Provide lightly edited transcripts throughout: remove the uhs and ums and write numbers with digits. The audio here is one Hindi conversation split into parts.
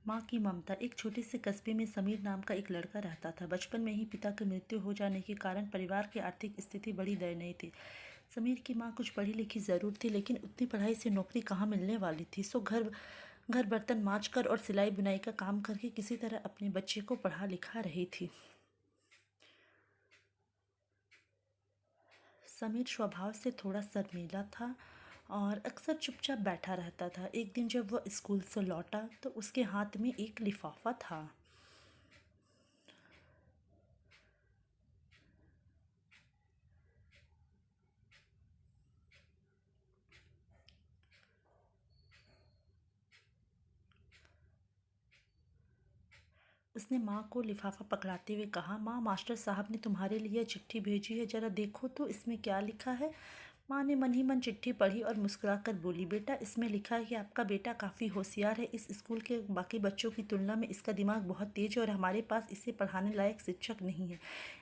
माँ की ममता। एक छोटे से कस्बे में समीर नाम का एक लड़का रहता था। बचपन में ही पिता की मृत्यु हो जाने के कारण परिवार की आर्थिक स्थिति बड़ी दयनीय थी। समीर की माँ कुछ पढ़ी लिखी ज़रूर थी, लेकिन उतनी पढ़ाई से नौकरी कहाँ मिलने वाली थी। सो घर घर बर्तन माँज कर और सिलाई बुनाई का काम करके किसी तरह अपने बच्चे को पढ़ा लिखा रही थी। समीर स्वभाव से थोड़ा शर्मीला था और अक्सर चुपचाप बैठा रहता था। एक दिन जब वह स्कूल से लौटा तो उसके हाथ में एक लिफाफा था। उसने माँ को लिफाफा पकड़ाते हुए कहा, माँ, मास्टर साहब ने तुम्हारे लिए चिट्ठी भेजी है, ज़रा देखो तो इसमें क्या लिखा है। माँ ने मन ही मन चिट्ठी पढ़ी और मुस्कुराकर बोली, बेटा, इसमें लिखा है कि आपका बेटा काफ़ी होशियार है। इस स्कूल के बाकी बच्चों की तुलना में इसका दिमाग बहुत तेज है और हमारे पास इसे पढ़ाने लायक शिक्षक नहीं है,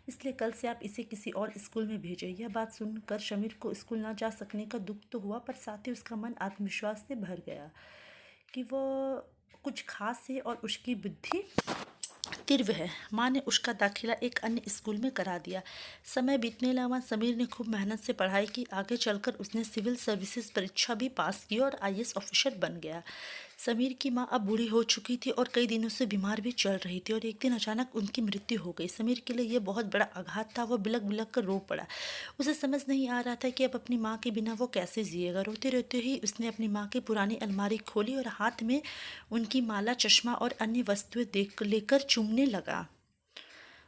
इसलिए कल से आप इसे किसी और स्कूल में भेजें। यह बात सुनकर समीर को स्कूल ना जा सकने का दुख तो हुआ, पर साथ ही उसका मन आत्मविश्वास से भर गया कि वह कुछ खास है और उसकी बुद्धि तीव्र है। माँ ने उसका दाखिला एक अन्य स्कूल में करा दिया। समय बीतने लगा। समीर ने खूब मेहनत से पढ़ाई की। आगे चलकर उसने सिविल सर्विसेज परीक्षा भी पास की और आईएएस ऑफिसर बन गया। समीर की माँ अब बूढ़ी हो चुकी थी और कई दिनों से बीमार भी चल रही थी और एक दिन अचानक उनकी मृत्यु हो गई। समीर के लिए यह बहुत बड़ा आघात था। वह बिलख बिलख कर रो पड़ा। उसे समझ नहीं आ रहा था कि अब अपनी माँ के बिना वो कैसे जिएगा। रोते रोते ही उसने अपनी माँ की पुरानी अलमारी खोली और हाथ में उनकी माला, चश्मा और अन्य वस्तुएं देख लेकर चूमने लगा।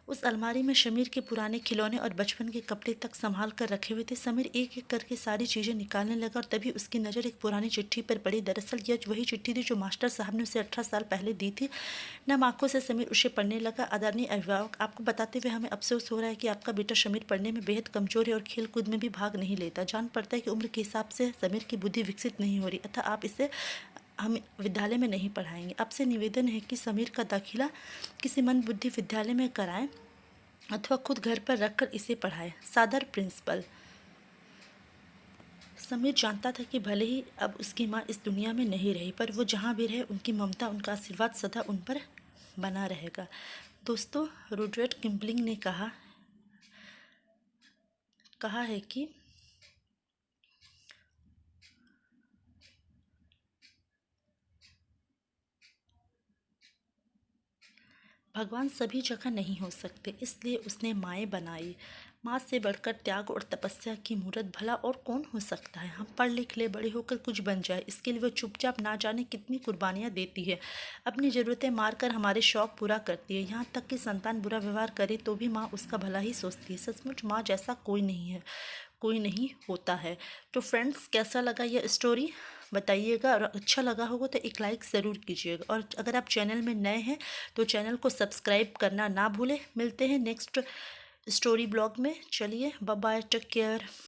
उस अलमारी में समीर के पुराने खिलौने और बचपन के कपड़े तक संभाल कर रखे हुए थे। समीर एक एक करके सारी चीज़ें निकालने लगा और तभी उसकी नज़र एक पुरानी चिट्ठी पर पड़ी। दरअसल यह वही चिट्ठी थी जो मास्टर साहब ने उसे 18 साल पहले दी थी। नम आंखों से समीर उसे पढ़ने लगा। आदरणीय अभिभावक, आपको बताते हुए हमें अफसोस हो रहा है कि आपका बेटा समीर पढ़ने में बेहद कमज़ोर है और खेल कूद में भी भाग नहीं लेता। जान पड़ता है कि उम्र के हिसाब से समीर की बुद्धि विकसित नहीं हो रही, अतः आप इसे हम विद्यालय में नहीं पढ़ाएंगे। आपसे निवेदन है कि समीर का दाखिला किसी मन बुद्धि विद्यालय में कराएं अथवा खुद घर पर रखकर इसे पढ़ाएं। सादर, प्रिंसिपल। समीर जानता था कि भले ही अब उसकी माँ इस दुनिया में नहीं रही, पर वो जहाँ भी रहे उनकी ममता, उनका आशीर्वाद सदा उन पर बना रहेगा। दोस्तों, रुडयार्ड किपलिंग ने कहा है कि भगवान सभी जगह नहीं हो सकते, इसलिए उसने माएँ बनाई। माँ से बढ़कर त्याग और तपस्या की मूरत भला और कौन हो सकता है। हम पढ़ लिख ले, बड़े होकर कुछ बन जाए, इसके लिए वो चुपचाप ना जाने कितनी कुर्बानियाँ देती है। अपनी ज़रूरतें मारकर हमारे शौक़ पूरा करती है। यहाँ तक कि संतान बुरा व्यवहार करे तो भी माँ उसका भला ही सोचती है। सचमुच माँ जैसा कोई नहीं है, कोई नहीं होता है। तो फ्रेंड्स, कैसा लगा यह स्टोरी बताइएगा, और अच्छा लगा होगा तो एक लाइक ज़रूर कीजिएगा। और अगर आप चैनल में नए हैं तो चैनल को सब्सक्राइब करना ना भूलें। मिलते हैं नेक्स्ट स्टोरी ब्लॉग में। चलिए, बाय बाय, टेक केयर।